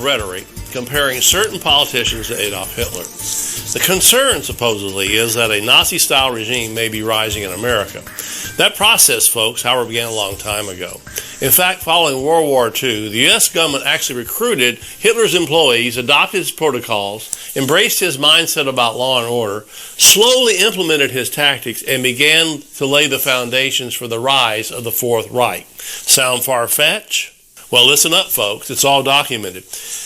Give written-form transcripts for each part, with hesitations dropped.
rhetoric comparing certain politicians to Adolf Hitler. The concern, supposedly, is that a Nazi-style regime may be rising in America. That process, folks, however, began a long time ago. In fact, following World War II, the U.S. government actually recruited Hitler's employees, adopted his protocols, embraced his mindset about law and order, slowly implemented his tactics, and began to lay the foundations for the rise of the Fourth Reich. Sound far-fetched? Well, listen up, folks. It's all documented.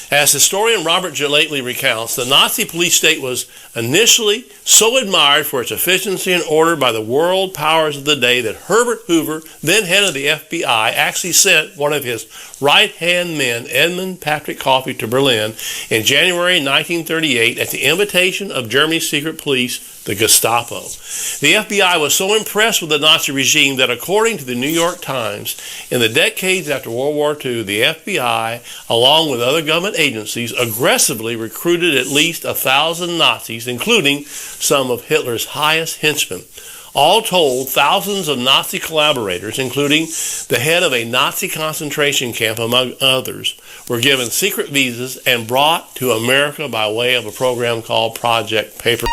As historian Robert Gelately recounts, the Nazi police state was initially so admired for its efficiency and order by the world powers of the day that Herbert Hoover, then head of the FBI, actually sent one of his right-hand men, Edmund Patrick Coffey, to Berlin in January 1938 at the invitation of Germany's secret police, the Gestapo. The FBI was so impressed with the Nazi regime that, according to the New York Times, in the decades after World War II, the FBI, along with other government agencies, aggressively recruited at least 1,000 Nazis, including some of Hitler's highest henchmen. All told, thousands of Nazi collaborators, including the head of a Nazi concentration camp, among others, were given secret visas and brought to America by way of a program called Project Paper.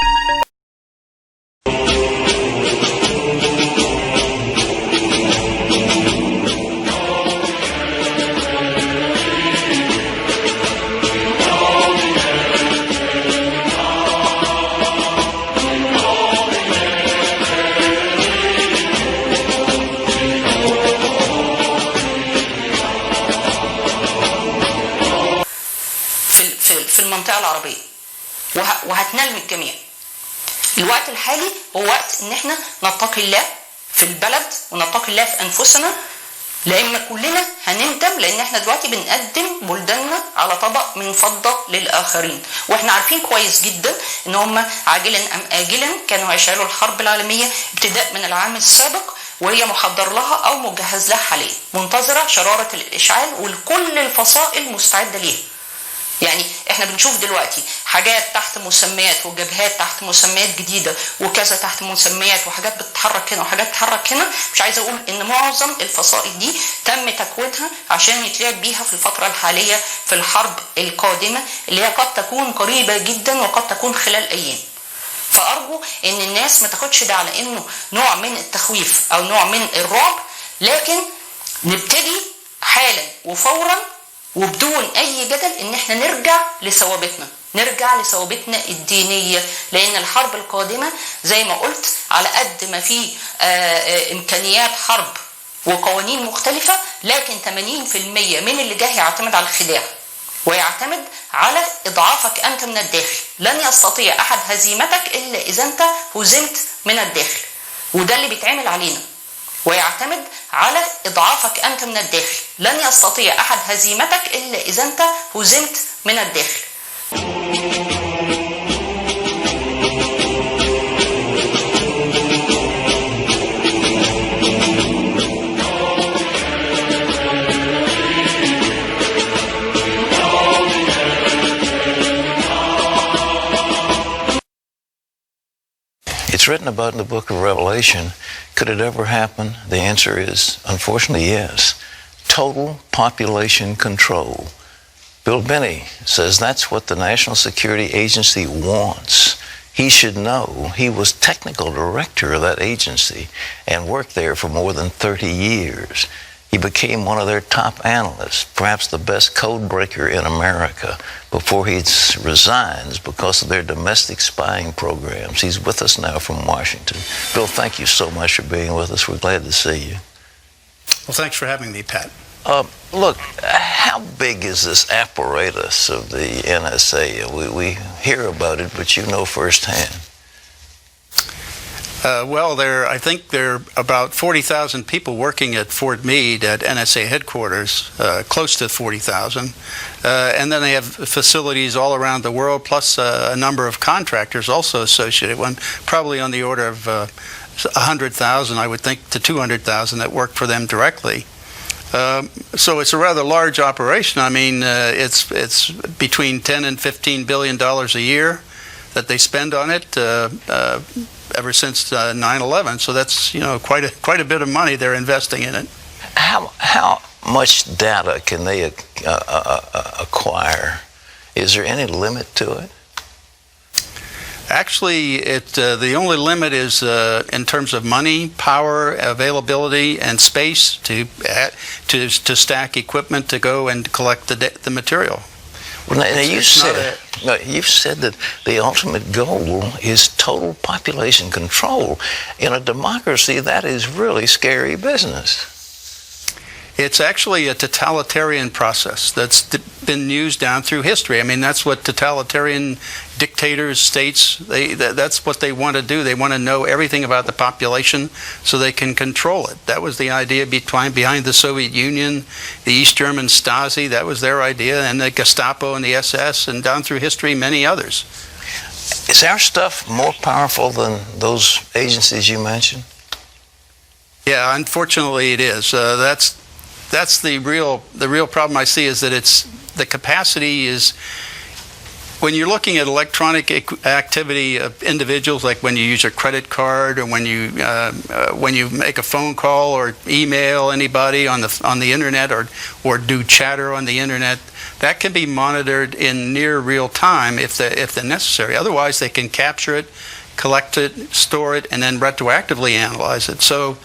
المنطقة العربية وهتنال الجميع. الوقت الحالي هو وقت ان احنا نتقي الله في البلد ونتقي الله في انفسنا، لان كلنا هنندم، لان احنا دلوقتي بنقدم بلداننا على طبق من فضة للاخرين، واحنا عارفين كويس جدا ان هم عاجلا ام اجلا كانوا هيشعلوا الحرب العالمية ابتداء من العام السابق، وهي محضر لها او مجهز لها حاليا، منتظرة شرارة الاشعال والكل الفصائل مستعدة ليها. يعني احنا بنشوف دلوقتي حاجات تحت مسميات وجبهات تحت مسميات جديدة وكذا تحت مسميات وحاجات بتتحرك هنا وحاجات بتتحرك هنا. مش عايزة اقول ان معظم الفصائل دي تم تكوينها عشان يتلعب بيها في الفترة الحالية في الحرب القادمة اللي هي قد تكون قريبة جدا وقد تكون خلال ايام. فارجو ان الناس ما تاخدش ده على انه نوع من التخويف او نوع من الرعب، لكن نبتدي حالا وفورا وبدون اي جدل ان احنا نرجع لثوابتنا الدينية، لان الحرب القادمة زي ما قلت على قد ما في امكانيات حرب وقوانين مختلفة، لكن 80% من اللي جاي يعتمد على الخداع ويعتمد على اضعافك انت من الداخل. لن يستطيع احد هزيمتك الا اذا انت هزمت من الداخل، وده اللي بيتعمل علينا، ويعتمد على إضعافك أنت من الداخل. لن يستطيع أحد هزيمتك إلا إذا أنت هزمت من الداخل. It's written about in the book of Revelation. Could it ever happen? The answer is, unfortunately, yes. Total population control. Bill Binney says that's what the National Security Agency wants. He should know. He was technical director of that agency and worked there for more than 30 years. He became one of their top analysts, perhaps the best code breaker in America, before he resigns because of their domestic spying programs. He's with us now from Washington. Bill, thank you so much for being with us. We're glad to see you. Well, thanks for having me, Pat. Look, how big is this apparatus of the NSA? We hear about it, but you know firsthand. Well, I think there are about 40,000 people working at Fort Meade at NSA headquarters, close to 40,000. And then they have facilities all around the world, plus a number of contractors also associated, probably on the order of 100,000, I would think, to 200,000 that work for them directly. So it's a rather large operation. I mean, it's between $10 and $15 billion a year that they spend on it ever since 9/11. So that's quite a bit of money they're investing in it. How much data can they acquire? Is there any limit to it? Actually, the only limit is in terms of money, power, availability, and space to stack equipment to go and collect the material. Well, now you've said that the ultimate goal is total population control. In a democracy, that is really scary business. It's actually a totalitarian process that's been used down through history. I mean, that's what totalitarian dictators, states, that's what they want to do. They want to know everything about the population so they can control it. That was the idea behind the Soviet Union, the East German Stasi. That was their idea, and the Gestapo and the SS, and down through history, many others. Is our stuff more powerful than those agencies you mentioned? Yeah, unfortunately it is. That's the real problem I see, is that the capacity is, when you're looking at electronic activity of individuals, like when you use a credit card, or when you make a phone call or email anybody on the internet, or do chatter on the internet, that can be monitored in near real time if they're necessary. Otherwise, they can capture it, collect it, store it, and then retroactively analyze it. So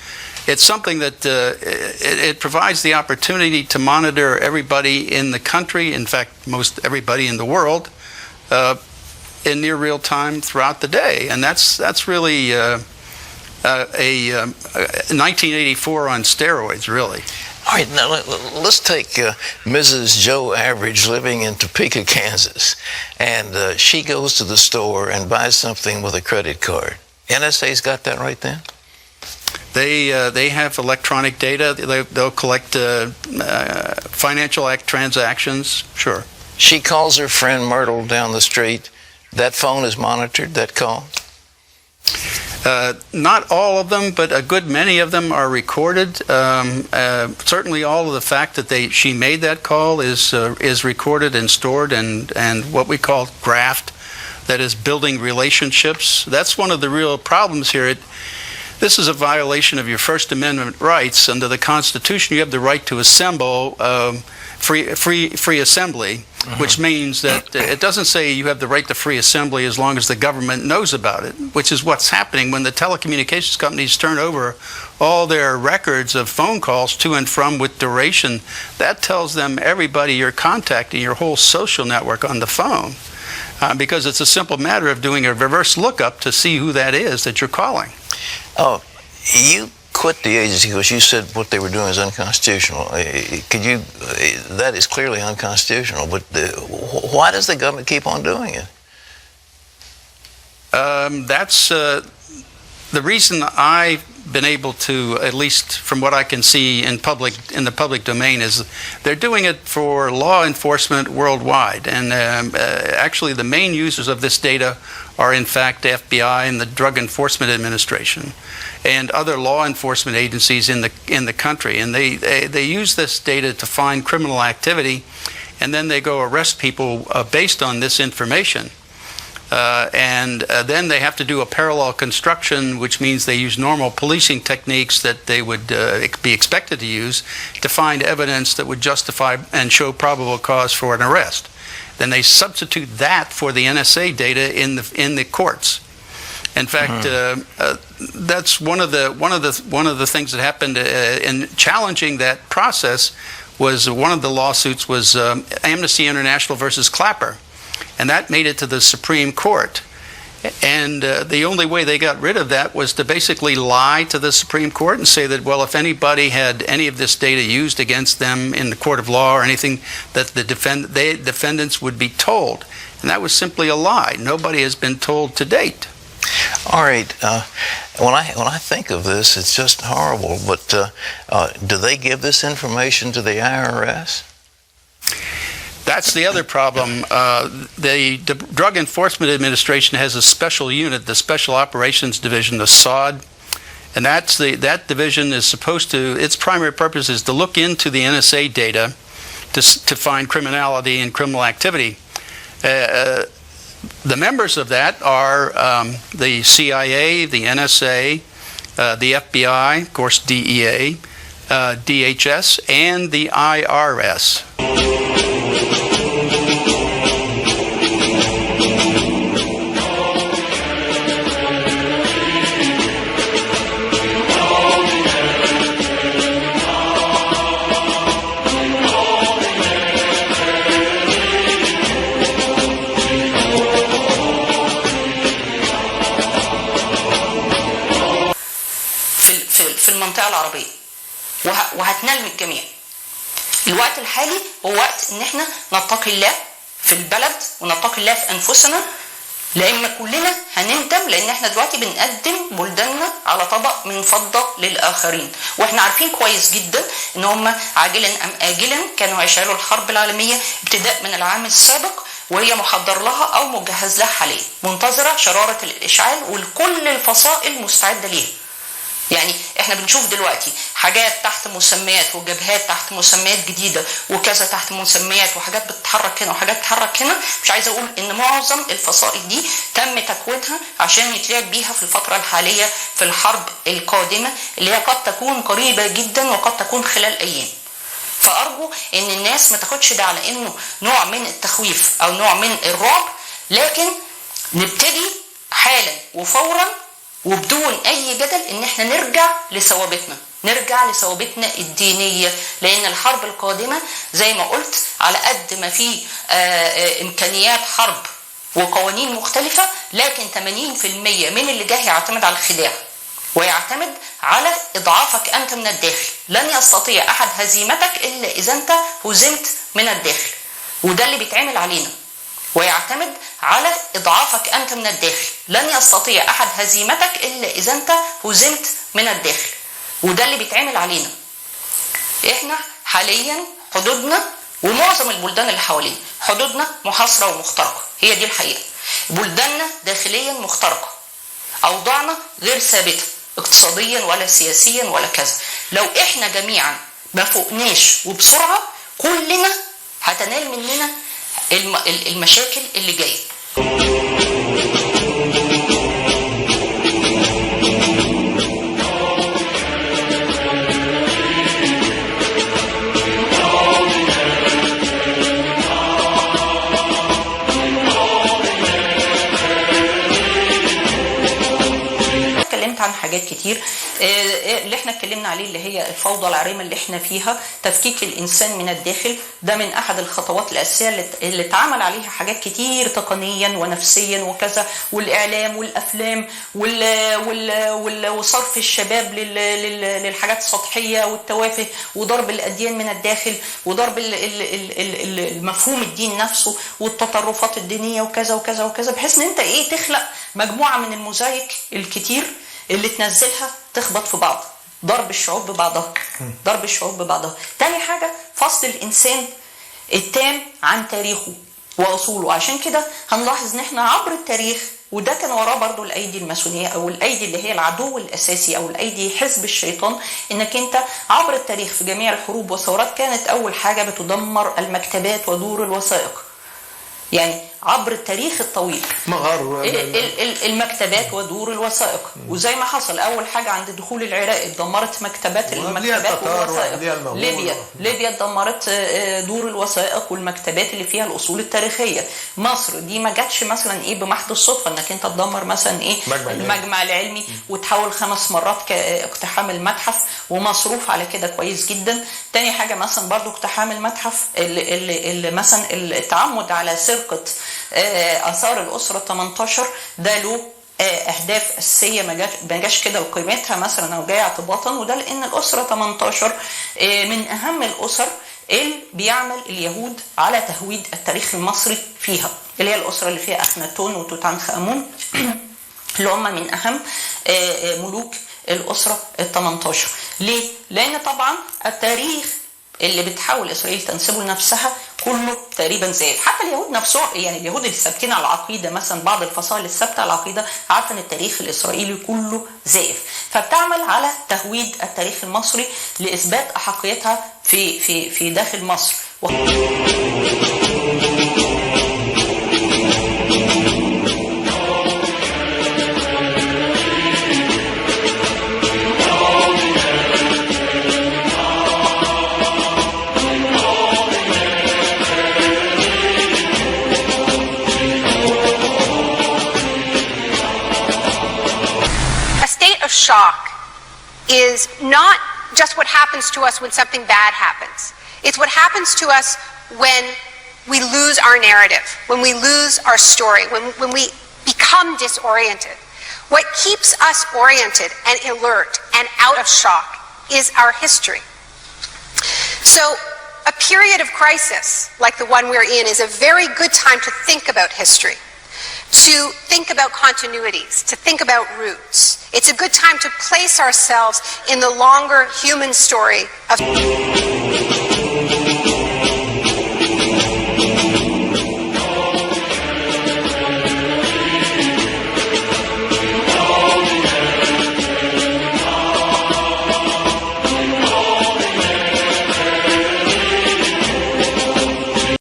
it's something that it provides the opportunity to monitor everybody in the country, in fact, most everybody in the world, in near real time throughout the day. And that's really a 1984 on steroids, really. All right, now let's take Mrs. Joe Average living in Topeka, Kansas, and she goes to the store and buys something with a credit card. NSA's got that right then? They have electronic data. They'll collect financial transactions. Sure. She calls her friend Myrtle down the street. That phone is monitored, that call? Not all of them, but a good many of them are recorded. Certainly all of the fact that she made that call is recorded and stored, and what we call graphed, that is building relationships. That's one of the real problems here. This is a violation of your First Amendment rights. Under the Constitution, you have the right to assemble, free assembly, which means that it doesn't say you have the right to free assembly as long as the government knows about it, which is what's happening when the telecommunications companies turn over all their records of phone calls to and from with duration. That tells them everybody you're contacting, your whole social network on the phone, because it's a simple matter of doing a reverse lookup to see who that is that you're calling. Oh, you quit the agency because you said what they were doing is unconstitutional. That is clearly unconstitutional, but why does the government keep on doing it? That's the reason I've been able to, at least from what I can see in the public domain, is they're doing it for law enforcement worldwide. And actually the main users of this data are in fact the FBI and the Drug Enforcement Administration and other law enforcement agencies in the country. And they use this data to find criminal activity, and then they go arrest people based on this information. And then they have to do a parallel construction, which means they use normal policing techniques that they would be expected to use to find evidence that would justify and show probable cause for an arrest. Then they substitute that for the NSA data in the courts. In fact, that's one of the things that happened in challenging that process. Was one of the lawsuits was Amnesty International versus Clapper. And that made it to the Supreme Court. And the only way they got rid of that was to basically lie to the Supreme Court and say that, well, if anybody had any of this data used against them in the court of law or anything, that the defendants would be told. And that was simply a lie. Nobody has been told to date. All right. When I think of this, it's just horrible. But do they give this information to the IRS? That's the other problem. The Drug Enforcement Administration has a special unit, the Special Operations Division, the SOD, and that division is supposed to, its primary purpose is to look into the NSA data to find criminality and criminal activity. The members of that are the CIA, the NSA, the FBI, of course DEA, DHS and the IRS. في المنطقة العربية وهتنال من الجميع. الوقت الحالي هو وقت ان احنا نتقي الله في البلد ونتقي الله في انفسنا، لان كلنا هنندم، لان احنا دلوقتي بنقدم بلداننا على طبق من فضة للاخرين، واحنا عارفين كويس جدا ان هم عاجلا ام اجلا كانوا هيشعلوا الحرب العالمية ابتداء من العام السابق، وهي محضر لها او مجهز لها حاليا، منتظرة شرارة الاشعال وكل الفصائل مستعدة ليها. يعني احنا بنشوف دلوقتي حاجات تحت مسميات وجبهات تحت مسميات جديدة وكذا تحت مسميات وحاجات بتتحرك هنا وحاجات بتتحرك هنا. مش عايزة اقول ان معظم الفصائل دي تم تكوينها عشان يتلعب بيها في الفترة الحالية في الحرب القادمة اللي هي قد تكون قريبة جدا وقد تكون خلال ايام. فارجو ان الناس ما تاخدش ده على انه نوع من التخويف او نوع من الرعب، لكن نبتدي حالا وفورا وبدون اي جدل ان احنا نرجع لثوابتنا الدينية، لان الحرب القادمة زي ما قلت على قد ما في امكانيات حرب وقوانين مختلفة، لكن 80% من اللي جاي يعتمد على الخداع ويعتمد على اضعافك انت من الداخل. لن يستطيع احد هزيمتك الا اذا انت هزمت من الداخل، وده اللي بيتعمل علينا، ويعتمد على اضعافك انت من الداخل. لن يستطيع احد هزيمتك الا اذا انت هزمت من الداخل، وده اللي بيتعمل علينا. احنا حاليا حدودنا ومعظم البلدان اللي حوالينا حدودنا محاصرة ومخترقة، هي دي الحقيقة. بلداننا داخليا مخترقة، اوضاعنا غير ثابتة اقتصاديا ولا سياسيا ولا كذا. لو احنا جميعا ما فوقناش وبسرعة كلنا هتنال مننا المشاكل اللي جايه. اتكلمت عن حاجات كتير، اللي احنا اتكلمنا عليه اللي هي الفوضى العريمة اللي احنا فيها، تفكيك الانسان من الداخل، ده من احد الخطوات الاساسيه اللي اتعمل عليها حاجات كتير تقنيا ونفسيا وكذا، والاعلام والافلام وصرف الشباب للحاجات السطحيه والتوافه، وضرب الاديان من الداخل، وضرب المفهوم الدين نفسه والتطرفات الدينيه وكذا وكذا وكذا، بحيث ان انت تخلق مجموعه من الموزايك الكتير اللي تنزلها تخبط في بعض، ضرب الشعوب ببعضها. تاني حاجة فصل الإنسان التام عن تاريخه وأصوله. عشان كده هنلاحظ ان احنا عبر التاريخ، وده كان وراه برضو الأيدي الماسونية أو الأيدي اللي هي العدو الأساسي أو الأيدي حزب الشيطان، انك انت عبر التاريخ في جميع الحروب والثورات كانت أول حاجة بتدمر المكتبات ودور الوثائق. يعني عبر التاريخ الطويل المكتبات ودور الوثائق، وزي ما حصل اول حاجه عند دخول العراق اتدمرت المكتبات والوثائق. ليبيا اتدمرت دور الوثائق والمكتبات اللي فيها الاصول التاريخيه. مصر دي ما جاتش مثلا بمحض الصدفه انك انت تدمر مثلا المجمع العلمي وتحاول 5 مرات كاقتحام المتحف ومصروف على كده كويس جدا. تاني حاجه مثلا برضو اقتحام المتحف اللي مثلا التعمد على سرقه آثار الأسرة 18، ده له أهداف أساسية ما جاش كده وقيمتها مثلا أو جاية اعتباطا، وده لأن الأسرة 18 من أهم الأسر اللي بيعمل اليهود على تهويد التاريخ المصري فيها، اللي هي الأسرة اللي فيها أخناتون وتوت عنخ آمون اللي هم من أهم ملوك الأسرة 18. ليه؟ لأن طبعا التاريخ اللي بتحاول إسرائيل تنسبه لنفسها كله تقريبا زائف. حتى اليهود نفسهم، يعني اليهود اللي ثابتين على العقيده، مثلا بعض الفصائل الثابته على العقيده عارفه ان التاريخ الاسرائيلي كله زائف، فبتعمل على تهويد التاريخ المصري لاثبات احقيتها في داخل مصر. is not just what happens to us when something bad happens. It's what happens to us when we lose our narrative, when we lose our story, when we become disoriented. What keeps us oriented and alert and out of shock is our history. So a period of crisis like the one we're in is a very good time to think about history, to think about continuities, to think about roots. It's a good time to place ourselves in the longer human story of